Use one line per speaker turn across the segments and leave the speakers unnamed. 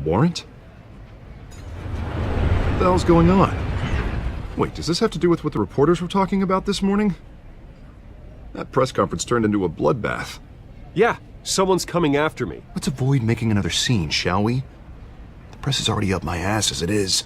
warrant? What the hell's going on? Wait, does this have to do with what the reporters were talking about this morning? That press conference turned into a bloodbath.
Yeah, someone's coming after me.
Let's avoid making another scene, shall we? The press is already up my ass as it is.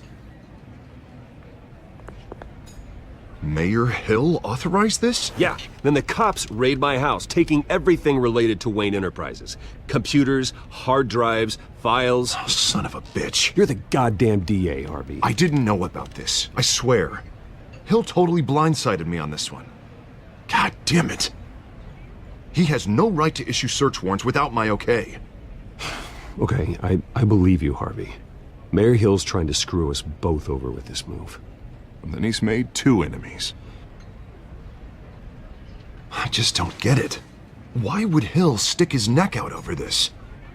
Mayor Hill authorized this?
Yeah, then the cops raid my house, taking everything related to Wayne Enterprises. Computers, hard drives, files.
Oh, son of a bitch.
You're the goddamn DA, Harvey.
I didn't know about this. I swear. Hill totally blindsided me on this one. God damn it. He has no right to issue search warrants without my okay.
Okay, I believe you, Harvey. Mayor Hill's trying to screw us both over with this move.
And then he's made 2 enemies. I just don't get it. Why would Hill stick his neck out over this?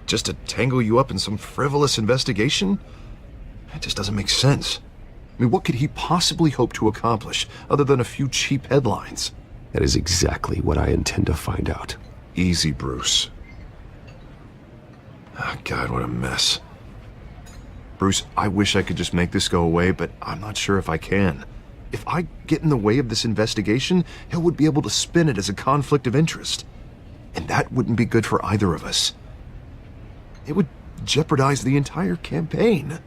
Just to tangle you up in some frivolous investigation? That just doesn't make sense. I mean, what could he possibly hope to accomplish other than a few cheap headlines?
That is exactly what I intend to find out.
Easy, Bruce. Oh, God, what a mess. Bruce, I wish I could just make this go away, but I'm not sure if I can. If I get in the way of this investigation, Hill would be able to spin it as a conflict of interest. And that wouldn't be good for either of us. It would jeopardize the entire campaign.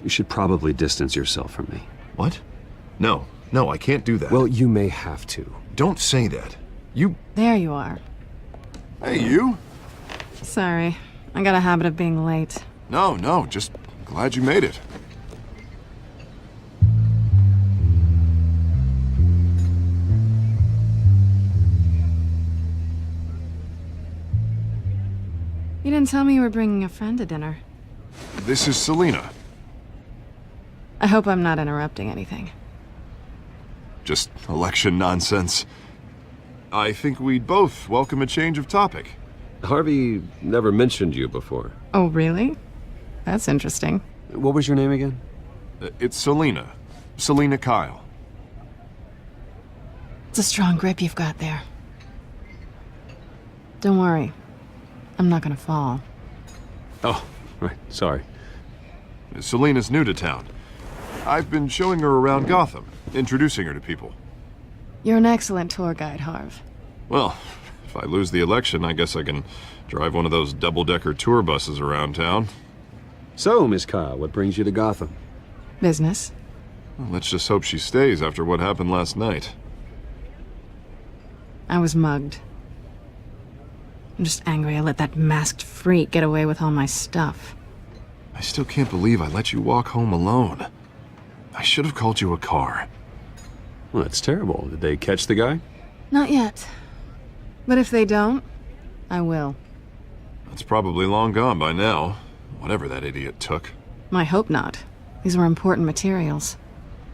You should probably distance yourself from me.
What? No, I can't do that.
Well, you may have to.
Don't say that. You...
There you are.
Hey, you?
Sorry, I got a habit of being late.
No, just glad you made it.
You didn't tell me you were bringing a friend to dinner.
This is Selena.
I hope I'm not interrupting anything.
Just election nonsense. I think we'd both welcome a change of topic.
Harvey never mentioned you before.
Oh, really? That's interesting.
What was your name again?
It's Selena. Selena Kyle.
It's a strong grip you've got there. Don't worry. I'm not gonna fall.
Oh, right, sorry.
Selena's new to town. I've been showing her around Gotham, introducing her to people.
You're an excellent tour guide, Harv.
Well, if I lose the election, I guess I can drive one of those double-decker tour buses around town.
So, Miss Kyle, what brings you to Gotham?
Business.
Well, let's just hope she stays after what happened last night.
I was mugged. I'm just angry I let that masked freak get away with all my stuff.
I still can't believe I let you walk home alone. I should have called you a car.
Well, that's terrible. Did they catch the guy?
Not yet. But if they don't, I will.
That's probably long gone by now, whatever that idiot took.
I hope not. These were important materials.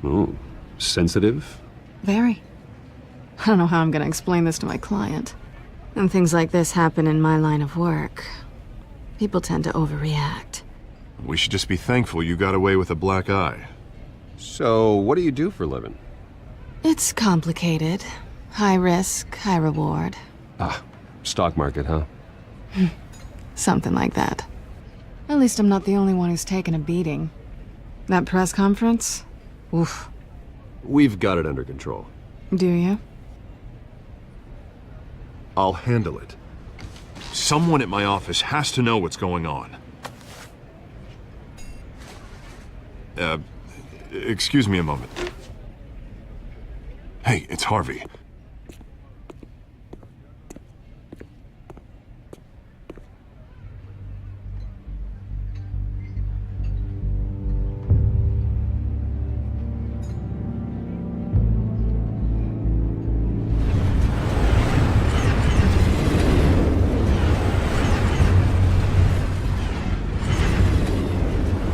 Oh, sensitive?
Very. I don't know how I'm gonna explain this to my client. And things like this happen in my line of work. People tend to overreact.
We should just be thankful you got away with a black eye.
So, what do you do for a living?
It's complicated. High risk, high reward.
Ah, stock market, huh?
Something like that. At least I'm not the only one who's taken a beating. That press conference? Oof.
We've got it under control.
Do you?
I'll handle it. Someone at my office has to know what's going on. Excuse me a moment. Hey, it's Harvey.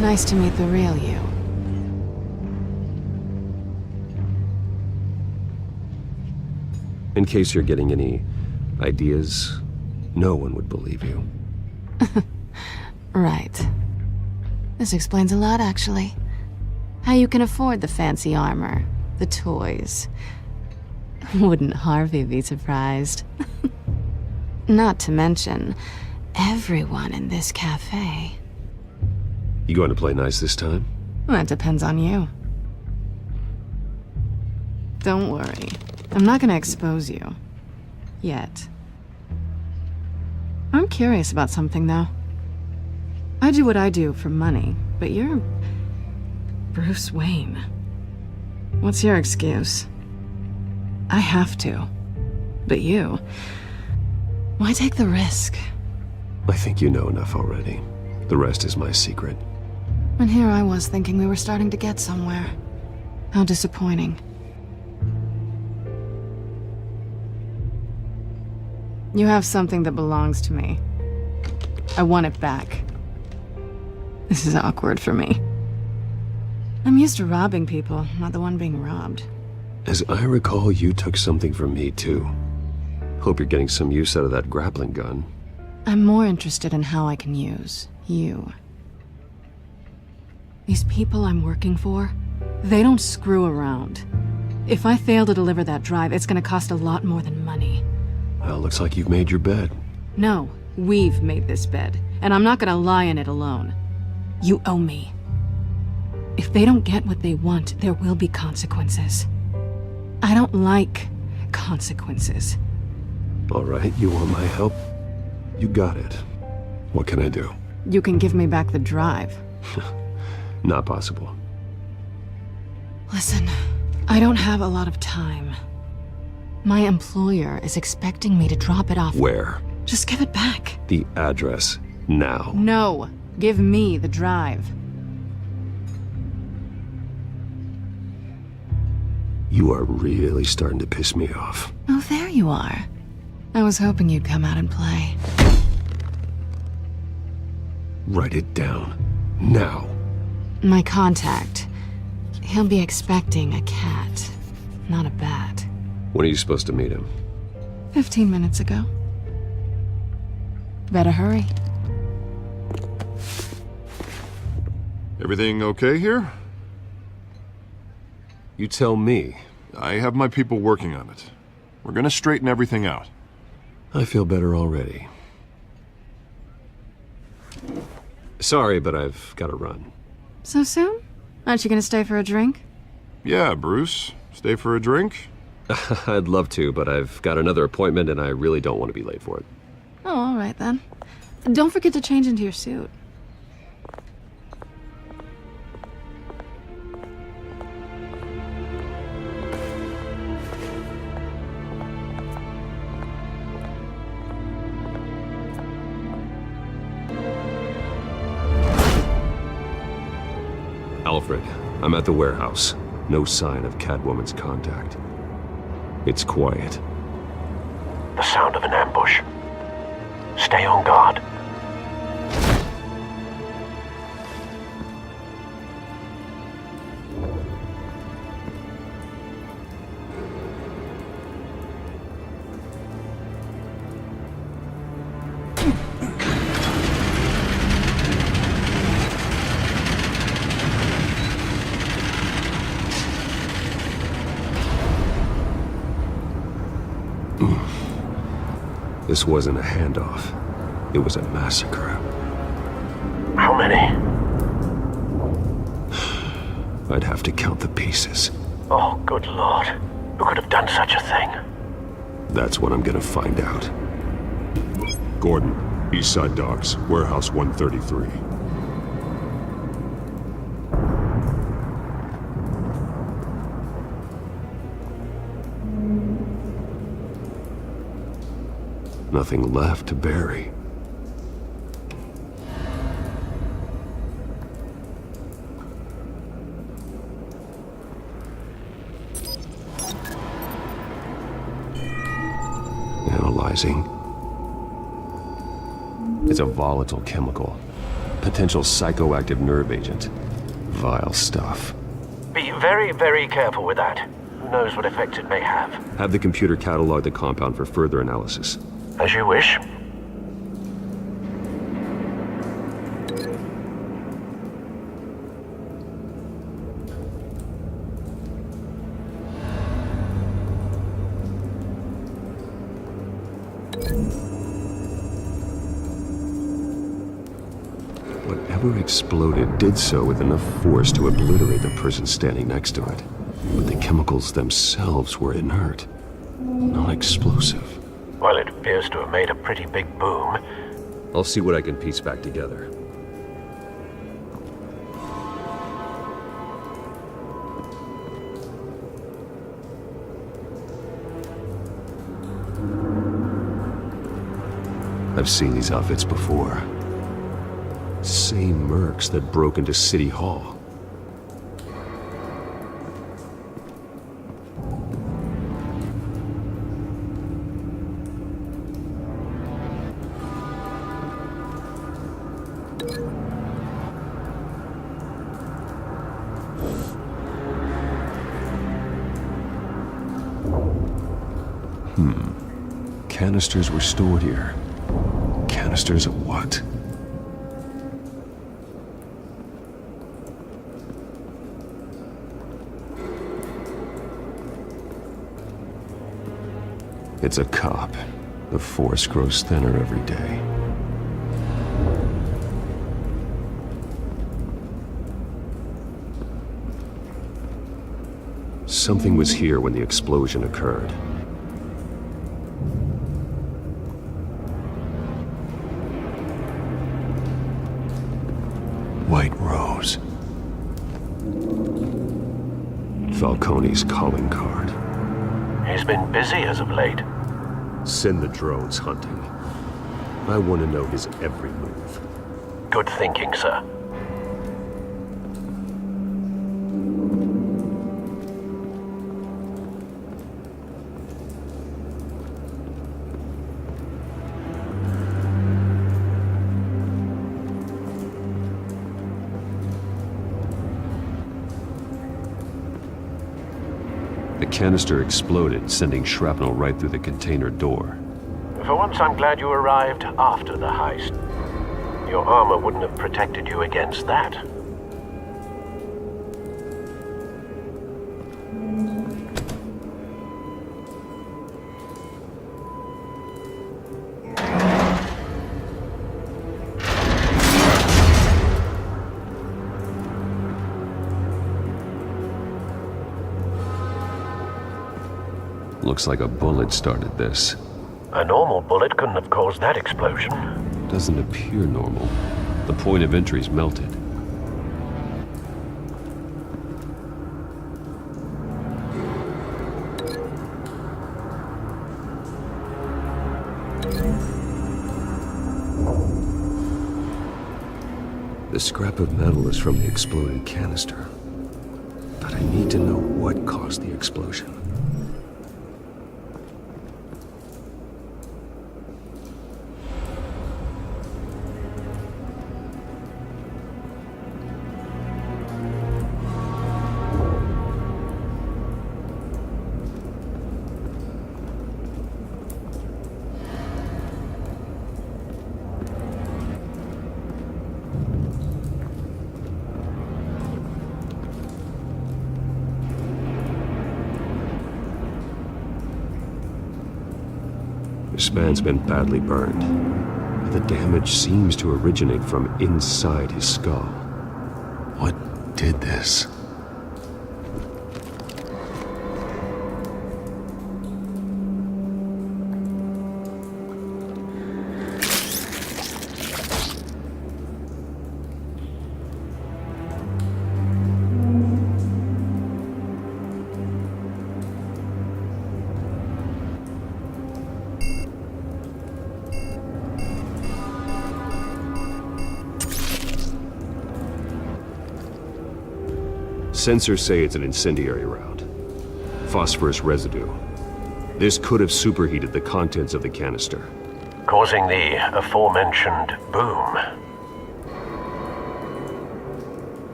Nice to meet the real you.
In case you're getting any ideas, no one would believe you.
Right. This explains a lot, actually. How you can afford the fancy armor, the toys. Wouldn't Harvey be surprised? Not to mention, everyone in this cafe.
You going to play nice this time?
Well, that depends on you. Don't worry. I'm not gonna expose you. Yet. I'm curious about something, though. I do what I do for money, but you're... Bruce Wayne. What's your excuse? I have to. But you... Why take the risk?
I think you know enough already. The rest is my secret.
And here I was thinking we were starting to get somewhere. How disappointing. You have something that belongs to me. I want it back. This is awkward for me. I'm used to robbing people, not the one being robbed.
As I recall, you took something from me, too. Hope you're getting some use out of that grappling gun.
I'm more interested in how I can use you. These people I'm working for, they don't screw around. If I fail to deliver that drive, it's gonna cost a lot more than money.
Well, looks like you've made your bed.
No, we've made this bed, and I'm not gonna lie in it alone. You owe me. If they don't get what they want, there will be consequences. I don't like consequences.
All right, you want my help? You got it. What can I do?
You can give me back the drive.
Not possible.
Listen, I don't have a lot of time. My employer is expecting me to drop it off.
Where?
Just give it back.
The address. Now.
No, give me the drive.
You are really starting to piss me off.
Oh, there you are. I was hoping you'd come out and play.
Write it down. Now.
My contact. He'll be expecting a cat, not a bat.
When are you supposed to meet him?
15 minutes ago. Better hurry.
Everything okay here?
You tell me.
I have my people working on it. We're gonna straighten everything out.
I feel better already. Sorry, but I've got to run.
So soon? Aren't you gonna stay for a drink?
Yeah, Bruce. Stay for a drink?
I'd love to, but I've got another appointment and I really don't want to be late for it.
Oh, all right then. Don't forget to change into your suit.
Alfred, I'm at the warehouse. No sign of Catwoman's contact. It's quiet.
The sound of an ambush. Stay on guard.
This wasn't a handoff. It was a massacre.
How many?
I'd have to count the pieces.
Oh, good Lord. Who could have done such a thing?
That's what I'm gonna find out.
Gordon, Eastside Docks, Warehouse 133.
Nothing left to bury. Analyzing. It's a volatile chemical. Potential psychoactive nerve agent. Vile stuff.
Be very, very careful with that. Who knows what effect it may have.
Have the computer catalog the compound for further analysis.
As you wish.
Whatever exploded did so with enough force to obliterate the person standing next to it. But the chemicals themselves were inert, non-explosive.
Well, it appears to have made a pretty big boom.
I'll see what I can piece back together. I've seen these outfits before. Same mercs that broke into City Hall. Canisters were stored here. Canisters of what? It's a cop. The force grows thinner every day. Something was here when the explosion occurred. White Rose. Falcone's calling card.
He's been busy as of late.
Send the drones hunting. I want to know his every move.
Good thinking, sir.
The canister exploded, sending shrapnel right through the container door.
For once, I'm glad you arrived after the heist. Your armor wouldn't have protected you against that.
Looks like a bullet started this.
A normal bullet couldn't have caused that explosion.
Doesn't appear normal. The point of entry's melted. The scrap of metal is from the exploded canister. But I need to know what caused the explosion. This man's been badly burned. The damage seems to originate from inside his skull. What did this? Sensors say it's an incendiary round. Phosphorus residue. This could have superheated the contents of the canister.
Causing the aforementioned boom.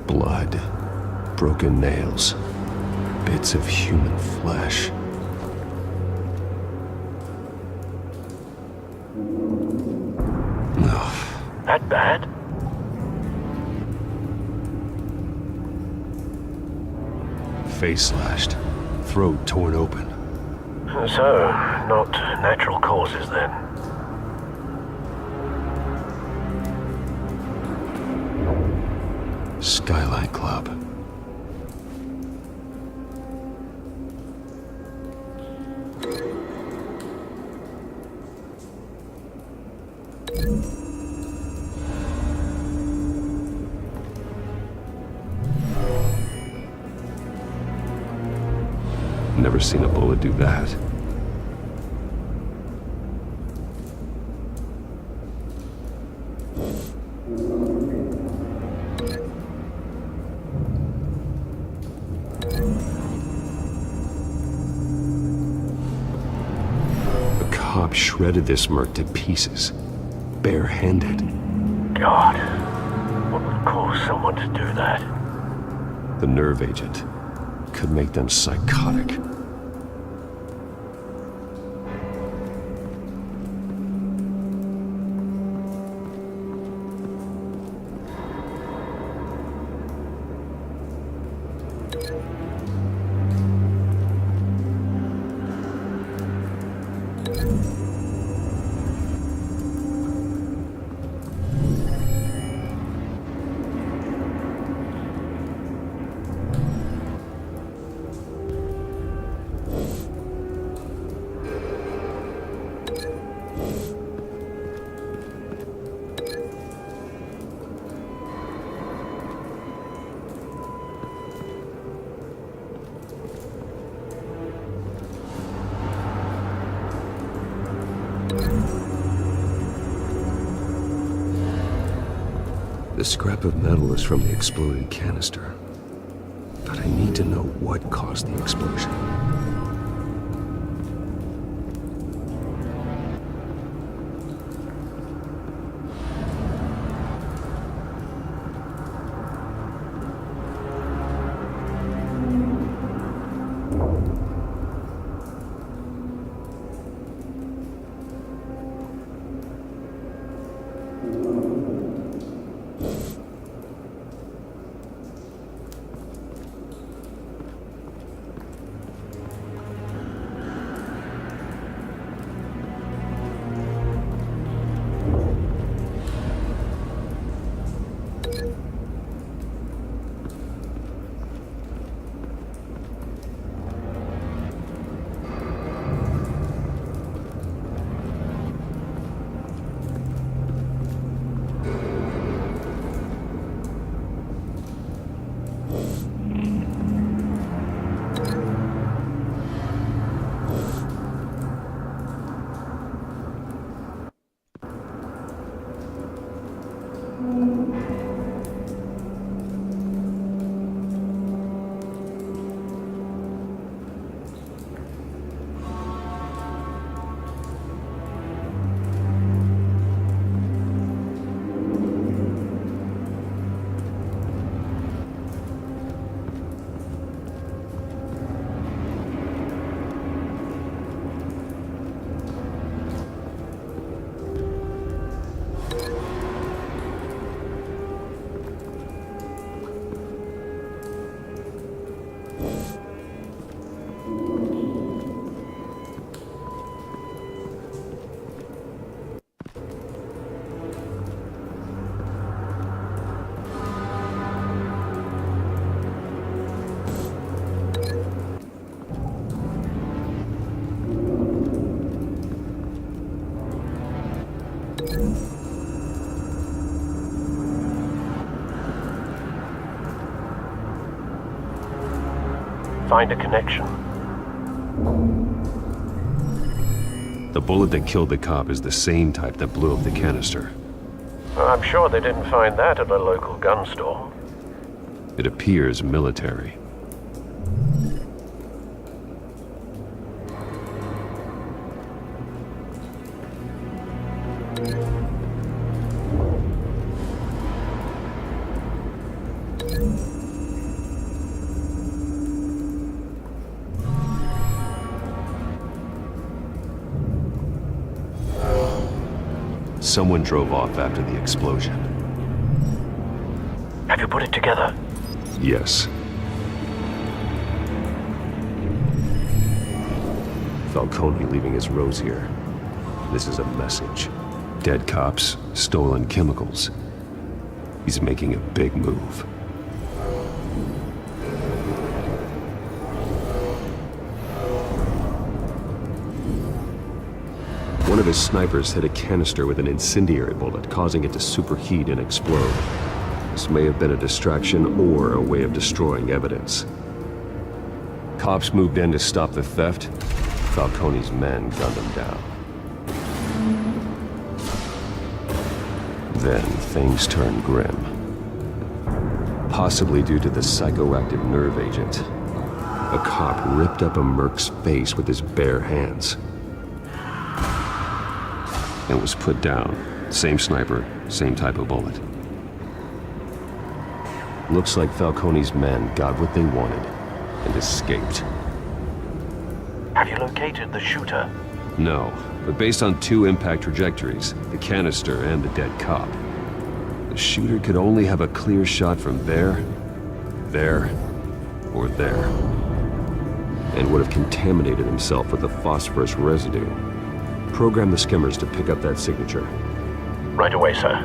Blood. Broken nails. Bits of human flesh. Ugh.
That bad?
Face slashed. Throat torn open.
So, not natural causes then.
Skyline Club. Never seen a bullet do that. A cop shredded this merc to pieces, barehanded.
God, what would cause someone to do that?
The nerve agent could make them psychotic. The scrap of metal is from the exploded canister. But I need to know what caused the explosion.
Find a connection.
The bullet that killed the cop is the same type that blew up the canister.
I'm sure they didn't find that at a local gun store.
It appears military. Someone drove off after the explosion.
Have you put it together?
Yes. Falcone leaving his rose here. This is a message. Dead cops, stolen chemicals. He's making a big move. One of his snipers hit a canister with an incendiary bullet, causing it to superheat and explode. This may have been a distraction or a way of destroying evidence. Cops moved in to stop the theft. Falcone's men gunned him down. Then things turned grim. Possibly due to the psychoactive nerve agent. A cop ripped up a merc's face with his bare hands. And was put down. Same sniper, same type of bullet. Looks like Falcone's men got what they wanted and escaped.
Have you located the shooter?
No, but based on 2 impact trajectories, the canister and the dead cop, the shooter could only have a clear shot from there, or there, and would have contaminated himself with the phosphorus residue. Program the skimmers to pick up that signature.
Right away, sir.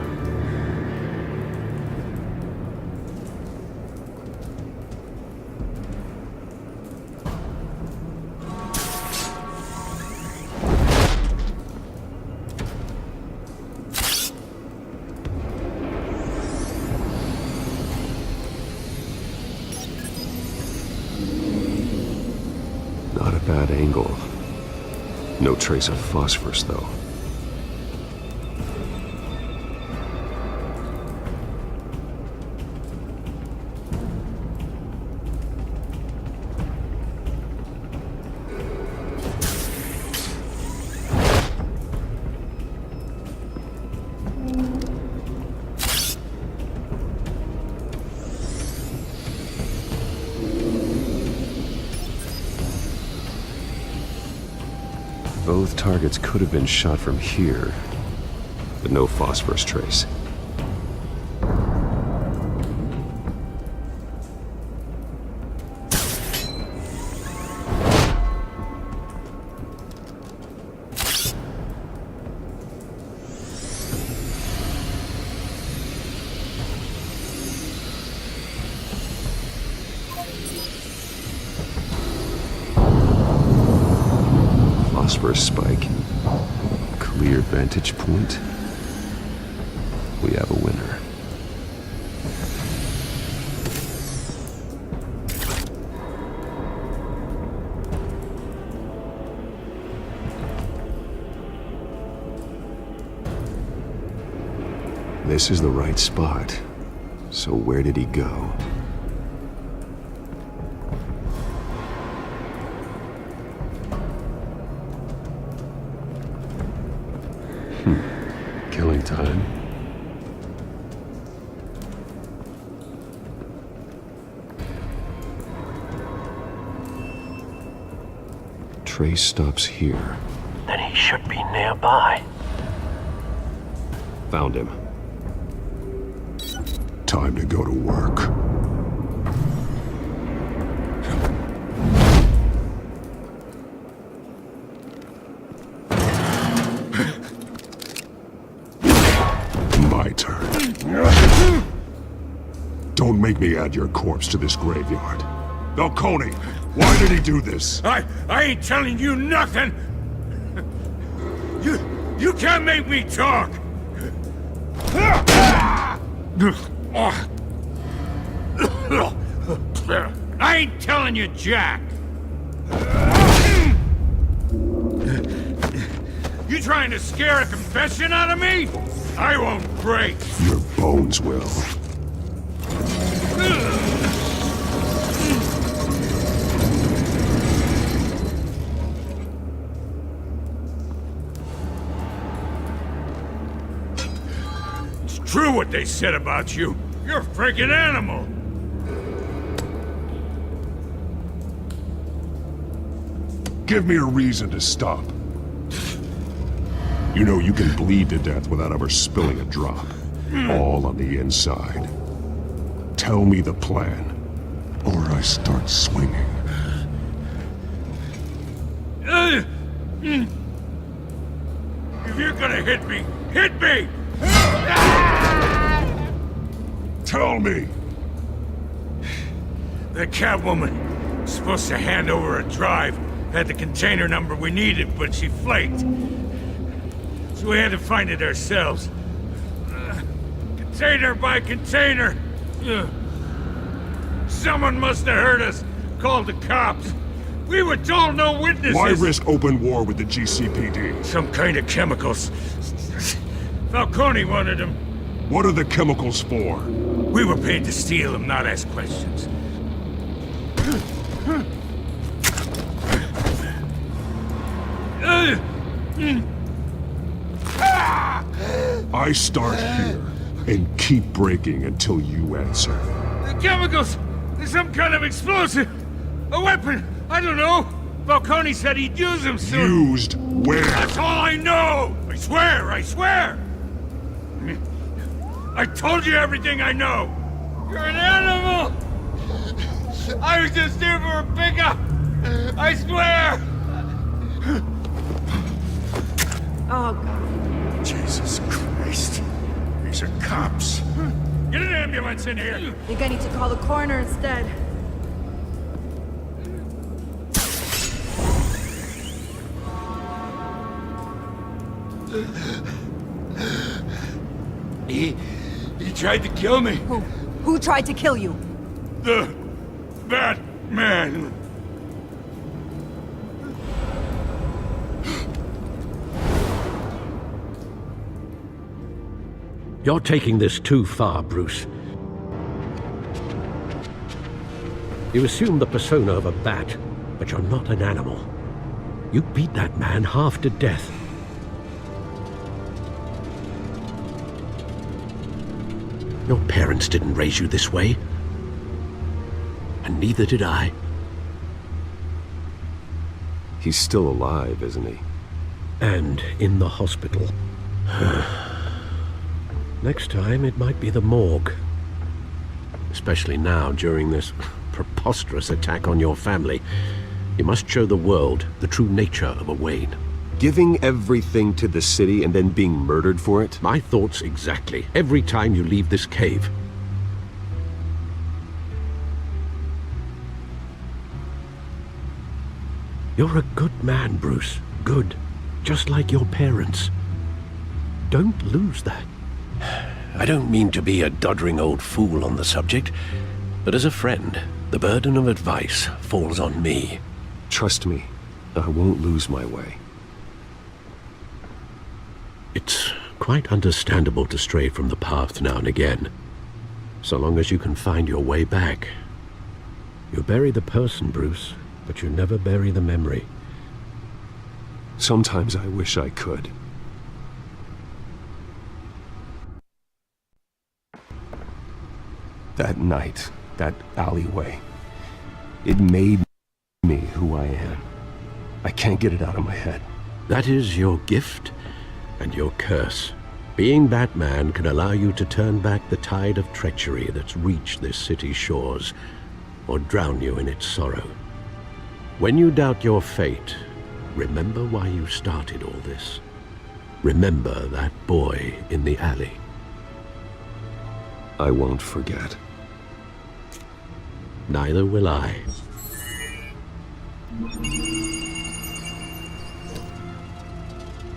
Not a bad angle. No trace of phosphorus, though. Both targets could have been shot from here, but no phosphorus trace. Phosphorus spike. Clear vantage point. We have a winner. This is the right spot. So where did he go? Killing time. Trace stops here.
Then he should be nearby.
Found him.
Time to go to work. My turn. Don't make me add your corpse to this graveyard. Falcone, why did he do this?
I ain't telling you nothing! You can't make me talk! I ain't telling you jack! You trying to scare a confession out of me? I won't break!
Your bones will.
It's true what they said about you. You're a freaking animal!
Give me a reason to stop. You know you can bleed to death without ever spilling a drop. All on the inside. Tell me the plan, or I start swinging.
If you're gonna hit me, hit me!
Tell me!
The Catwoman was supposed to hand over a drive. Had the container number we needed, but she flaked. so we had to find it ourselves. Container by container. Someone must have heard us, called the cops. We were told no witnesses.
Why risk open war with the GCPD?
Some kind of chemicals. Falcone wanted them.
What are the chemicals for?
We were paid to steal them, not ask questions.
I start here and keep breaking until you answer.
The chemicals! There's some kind of explosive! A weapon! I don't know! Falcone said he'd use them soon!
Used where?
That's all I know! I swear, I swear! I told you everything I know! You're an animal! I was just here for a pickup! I swear!
Oh, God.
Jesus Christ. These are cops. Get an ambulance in here!
Think I need to call the coroner instead.
He tried to kill me.
Who tried to kill you?
That man.
You're taking this too far, Bruce. You assume the persona of a bat, but you're not an animal. You beat that man half to death. Your parents didn't raise you this way. And neither did I.
He's still alive, isn't he?
And in the hospital. Next time, it might be the morgue. Especially now, during this preposterous attack on your family. You must show the world the true nature of a Wayne.
Giving everything to the city and then being murdered for it?
My thoughts exactly. Every time you leave this cave. You're a good man, Bruce. Good. Just like your parents. Don't lose that. I don't mean to be a doddering old fool on the subject, but as a friend, the burden of advice falls on me.
Trust me, I won't lose my way.
It's quite understandable to stray from the path now and again, so long as you can find your way back. You bury the person, Bruce, but you never bury the memory.
Sometimes I wish I could. That night, that alleyway, it made me who I am. I can't get it out of my head.
That is your gift and your curse. Being Batman can allow you to turn back the tide of treachery that's reached this city's shores, or drown you in its sorrow. When you doubt your fate, remember why you started all this. Remember that boy in the alley.
I won't forget.
Neither will I.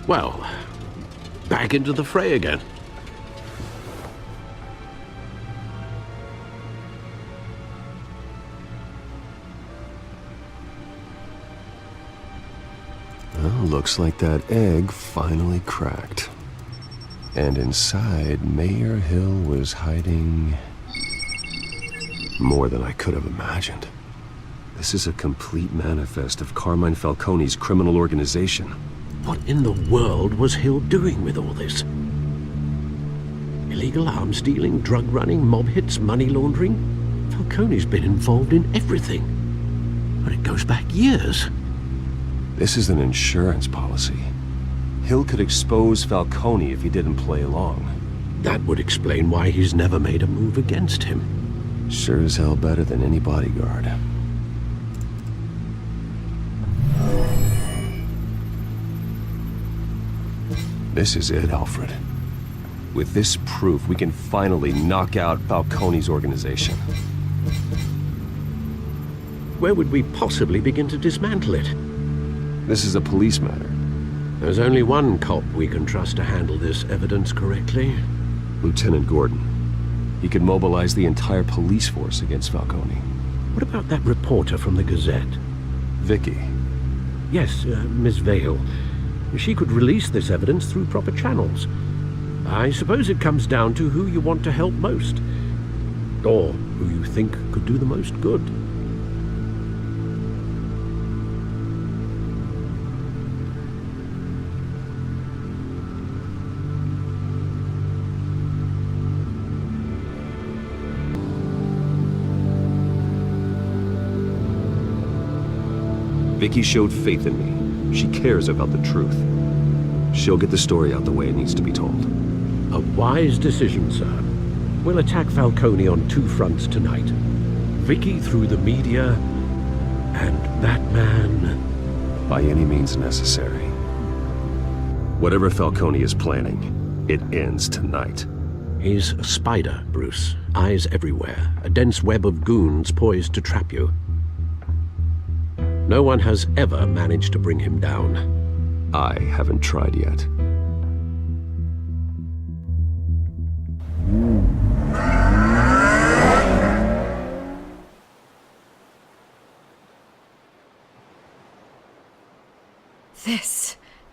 Well, back into the fray again.
Well, looks like that egg finally cracked. And inside, Mayor Hill was hiding more than I could have imagined. This is a complete manifest of Carmine Falcone's criminal organization.
What in the world was Hill doing with all this? Illegal arms dealing, drug running, mob hits, money laundering? Falcone's been involved in everything. And it goes back years.
This is an insurance policy. Hill could expose Falcone if he didn't play along.
That would explain why he's never made a move against him.
Sure as hell better than any bodyguard. This is it, Alfred. With this proof, we can finally knock out Falcone's organization.
Where would we possibly begin to dismantle it?
This is a police matter.
There's only one cop we can trust to handle this evidence correctly.
Lieutenant Gordon. He could mobilize the entire police force against Falcone.
What about that reporter from the Gazette?
Vicky.
Yes, Miss Vale. She could release this evidence through proper channels. I suppose it comes down to who you want to help most. Or who you think could do the most good.
Vicky showed faith in me. She cares about the truth. She'll get the story out the way it needs to be told.
A wise decision, sir. We'll attack Falcone on two fronts tonight. Vicky through the media, and Batman...
by any means necessary. Whatever Falcone is planning, it ends tonight.
He's a spider, Bruce. Eyes everywhere. A dense web of goons poised to trap you. No one has ever managed to bring him down.
I haven't tried yet.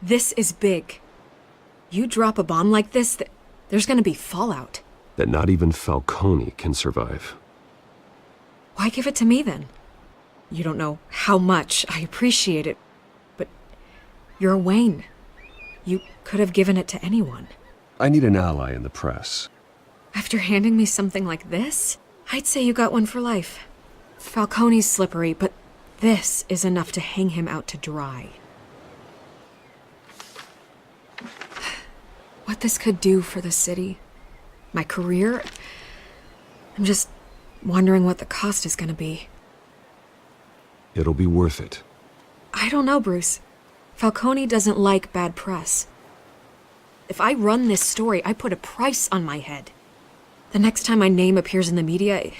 This is big. You drop a bomb like this, there's gonna be fallout.
That not even Falcone can survive.
Why give it to me then? You don't know how much I appreciate it, but you're Wayne. You could have given it to anyone.
I need an ally in the press.
After handing me something like this, I'd say you got one for life. Falcone's slippery, but this is enough to hang him out to dry. What this could do for the city, my career, I'm just wondering what the cost is gonna be.
It'll be worth it.
I don't know, Bruce. Falcone doesn't like bad press. If I run this story, I put a price on my head. The next time my name appears in the media,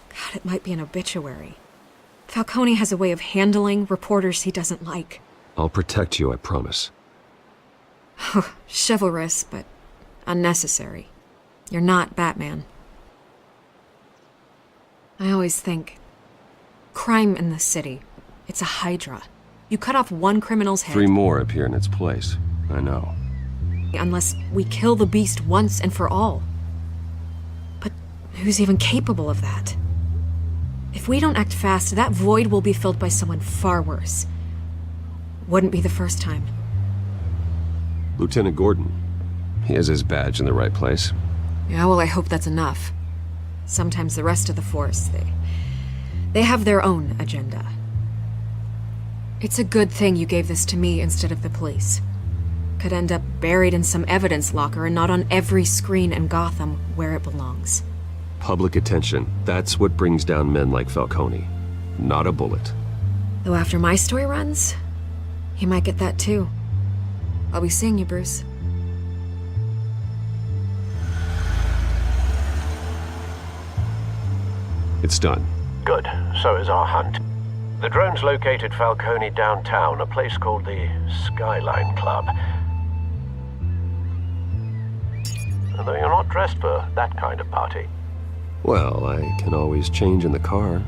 God, it might be an obituary. Falcone has a way of handling reporters he doesn't like.
I'll protect you, I promise.
Chivalrous, but unnecessary. You're not Batman. I always think, crime in the city, it's a hydra. You cut off one criminal's head...
3 more appear in its place. I know.
Unless we kill the beast once and for all. But who's even capable of that? If we don't act fast, that void will be filled by someone far worse. Wouldn't be the first time.
Lieutenant Gordon. He has his badge in the right place.
Yeah, well, I hope that's enough. Sometimes the rest of the force, they have their own agenda. It's a good thing you gave this to me instead of the police. Could end up buried in some evidence locker and not on every screen in Gotham where it belongs.
Public attention. That's what brings down men like Falcone. Not a bullet.
Though after my story runs, he might get that too. I'll be seeing you, Bruce.
It's done.
Good. So is our hunt. The drones located Falcone downtown, a place called the Skyline Club. Although you're not dressed for that kind of party.
Well, I can always change in the car.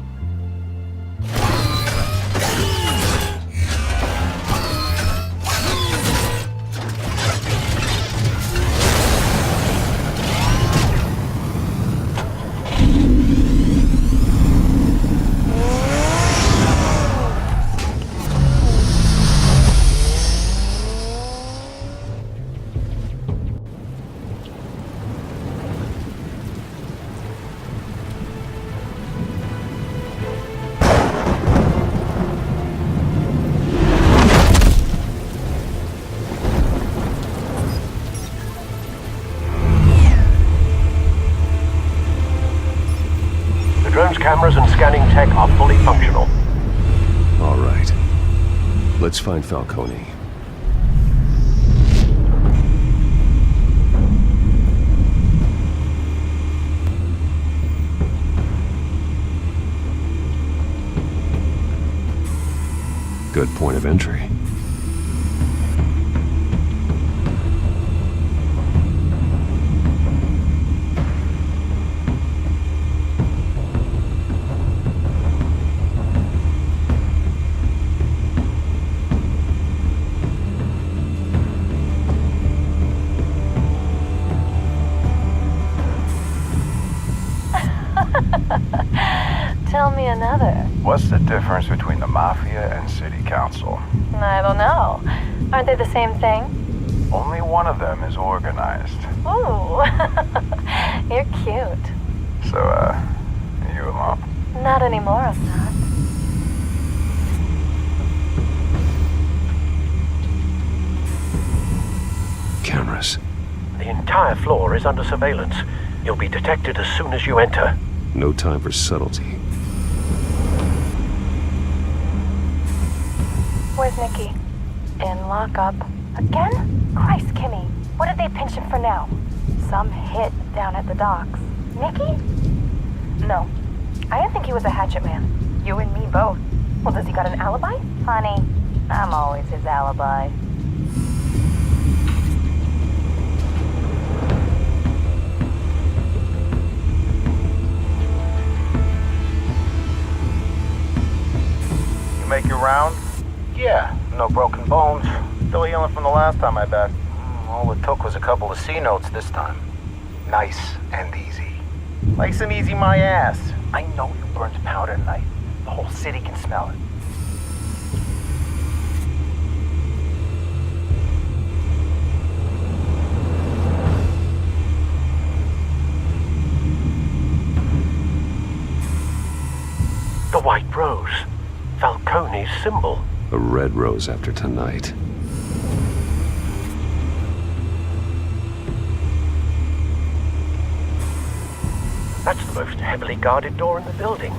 Cameras and scanning tech are fully functional.
All right. Let's find Falcone. Good point of entry.
Tell me another.
What's the difference between the Mafia and City Council?
I don't know. Aren't they the same thing?
Only one of them is organized.
Ooh. You're cute.
So, you alone?
Not anymore, I'm not.
Cameras.
The entire floor is under surveillance. You'll be detected as soon as you enter.
No time for subtlety.
Where's Nikki? In lockup. Again? Christ, Kimmy. What did they pinch him for now? Some hit down at the docks. Nikki? No. I didn't think he was a hatchet man. You and me both. Well, does he got an alibi? Honey, I'm always his alibi.
Make your round? Yeah, no broken bones. Still healing from the last time I backed. All it took was a couple of C notes this time. Nice and easy. Nice and easy my ass. I know you burned powder tonight. The whole city can smell it.
The White Rose. Falcone's symbol.
A red rose after tonight.
That's the most heavily guarded door in the building.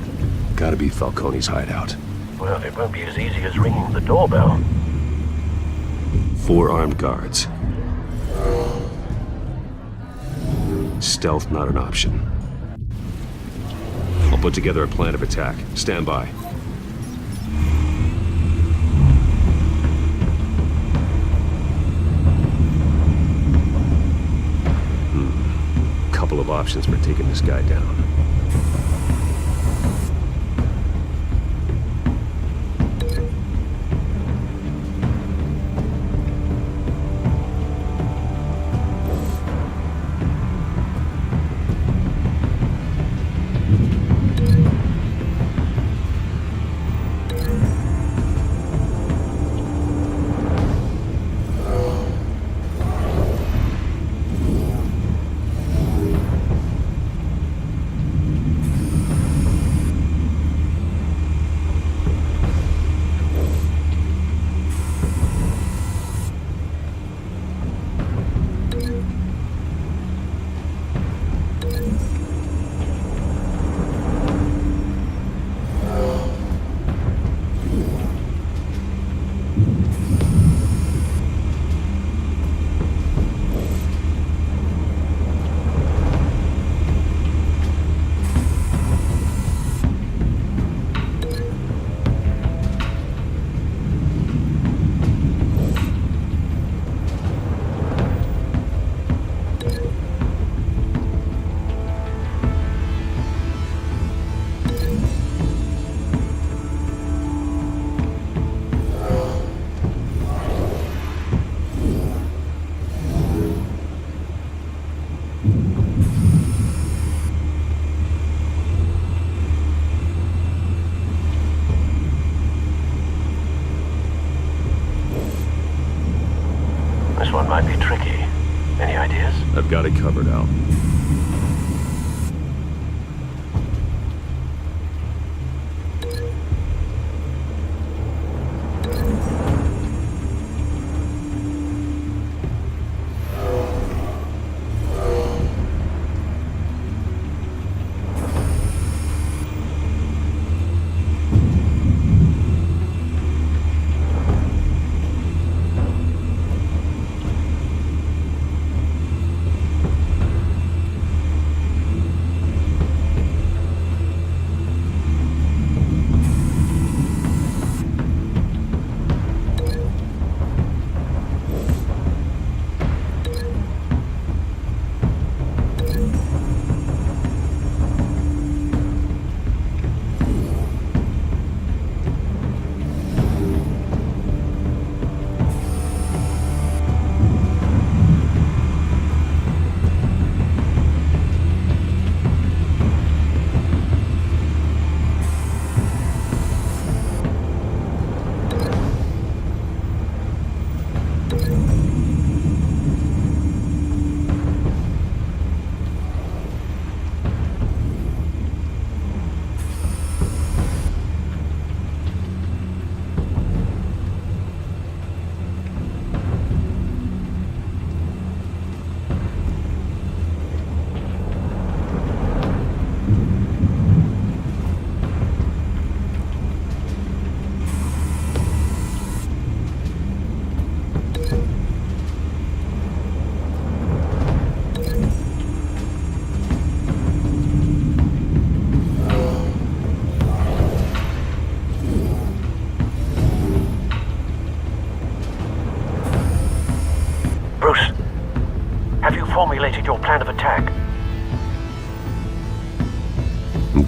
Gotta be Falcone's hideout.
Well, it won't be as easy as ringing the doorbell.
4 armed guards. Stealth not an option. I'll put together a plan of attack. Stand by. Couple of options for taking this guy down.
This one might be tricky. Any ideas?
I've got it covered, Al.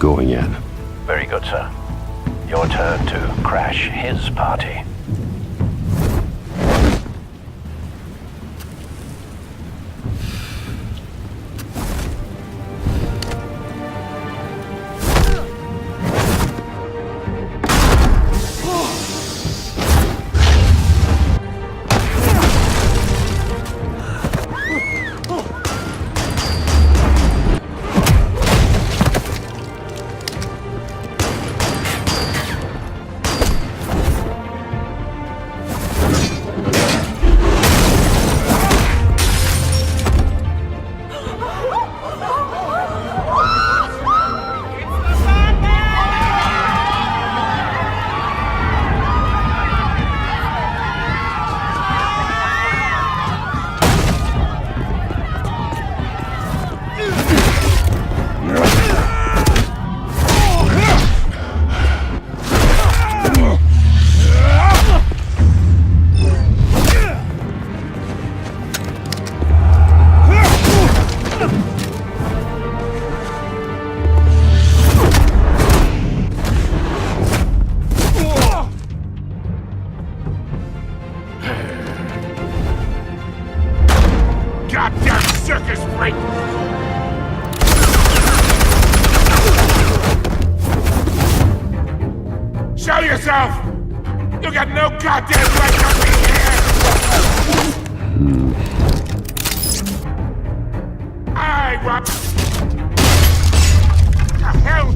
going in.
Very good, sir. Your turn to crash his party.
Goddamn circus freak! Show yourself! You got no goddamn right to be here! I want... The hell?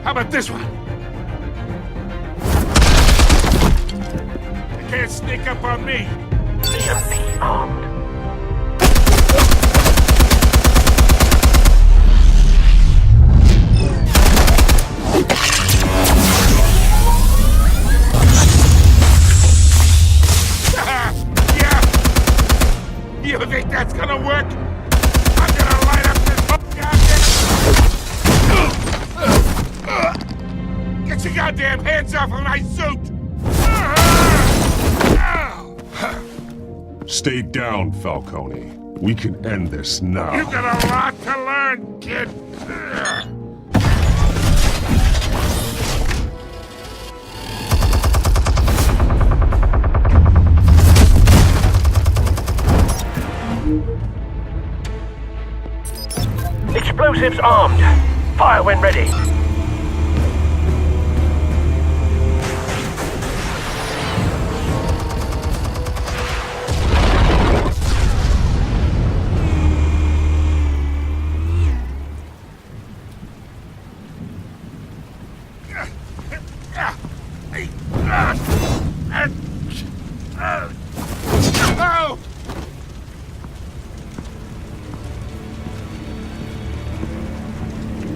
How about this one? You can't sneak up on me.
EMP armed.
Yeah. You think that's gonna work? I'm gonna light up this whole goddamn... Get your goddamn hands off of my suit!
Stay down, Falcone. We can end this now.
You got a lot to learn, kid.
Explosives armed. Fire when ready.
Oh!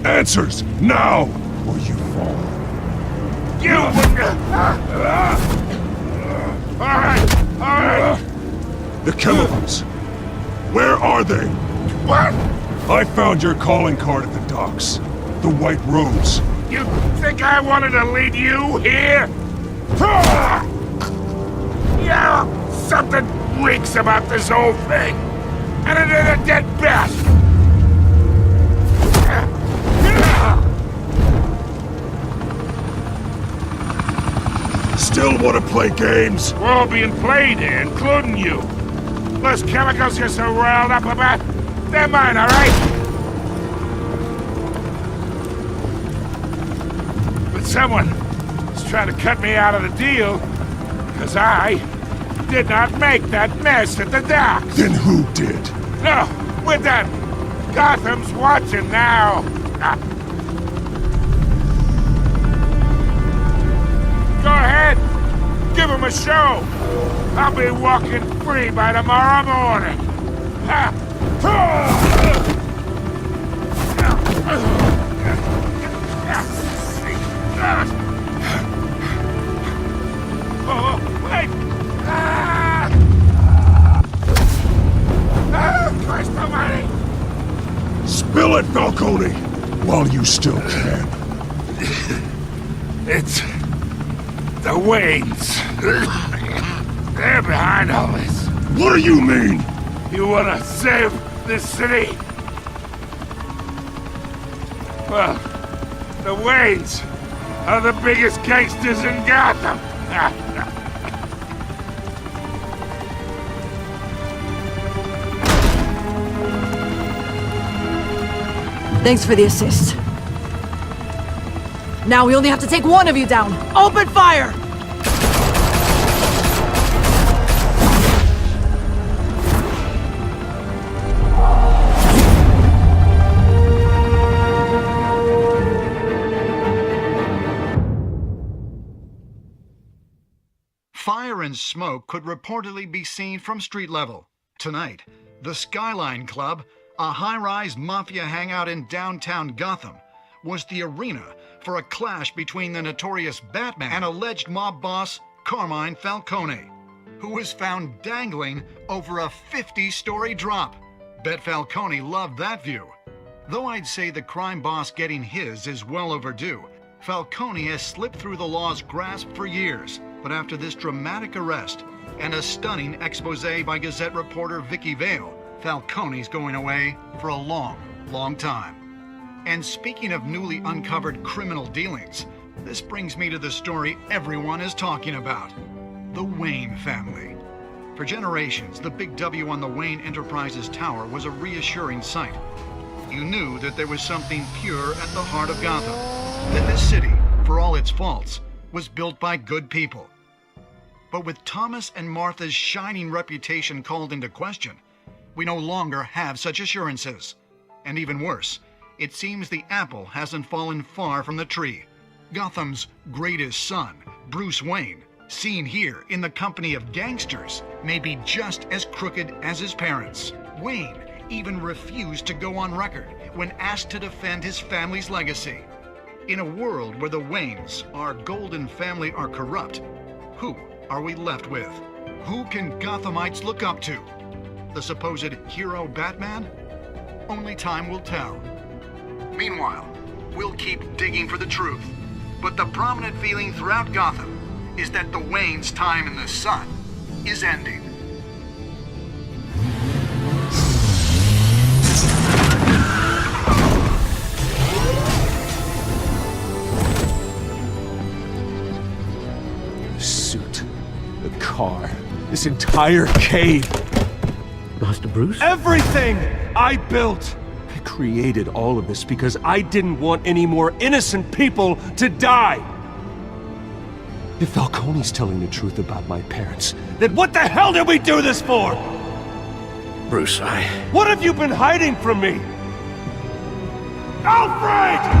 Answers, now, or you fall.
You Alright!
The chemicals. Where are they?
What?
I found your calling card at the docks. The White Rose.
You think I wanted to lead you here? Yeah, something reeks about this whole thing. And it ain't a dead bat.
Still want to play games?
We're all being played here, including you. Those chemicals you're so riled up about, they're mine, all right? But someone is trying to cut me out of the deal, because I did not make that mess at the docks.
Then who did?
No, we're done. Gotham's watching now. Go ahead. Give him a show. I'll be walking free by tomorrow morning. Oh, wait! Christ almighty!
Spill it, Falcone! while you still can.
It's the Waynes. They're behind all this.
What do you mean?
You wanna save this city? Well, the Waynes are the biggest gangsters in Gotham.
Thanks for the assist. Now we only have to take one of you down. Open fire!
Fire and smoke could reportedly be seen from street level. Tonight, the Skyline Club, a high-rise mafia hangout in downtown Gotham, was the arena for a clash between the notorious Batman and alleged mob boss Carmine Falcone, who was found dangling over a 50-story drop. Bet Falcone loved that view. Though I'd say the crime boss getting his is well overdue, Falcone has slipped through the law's grasp for years. But after this dramatic arrest and a stunning expose by Gazette reporter Vicky Vale, Falcone's going away for a long, long time. And speaking of newly uncovered criminal dealings, this brings me to the story everyone is talking about: the Wayne family. For generations, the big W on the Wayne Enterprises Tower was a reassuring sight. You knew that there was something pure at the heart of Gotham, that this city, for all its faults, was built by good people. But with Thomas and Martha's shining reputation called into question, we no longer have such assurances. And even worse, it seems the apple hasn't fallen far from the tree. Gotham's greatest son, Bruce Wayne, seen here in the company of gangsters, may be just as crooked as his parents. Wayne even refused to go on record when asked to defend his family's legacy. In a world where the Waynes, our golden family, are corrupt, who are we left with? Who can Gothamites look up to? The supposed hero Batman? Only time will tell. Meanwhile, we'll keep digging for the truth. But the prominent feeling throughout Gotham is that the Waynes' time in the sun is ending.
The car. This entire cave.
Master Bruce?
Everything I built! I created all of this because I didn't want any more innocent people to die! If Falcone's telling the truth about my parents, then what the hell did we do this for?
Bruce,
What have you been hiding from me? Alfred!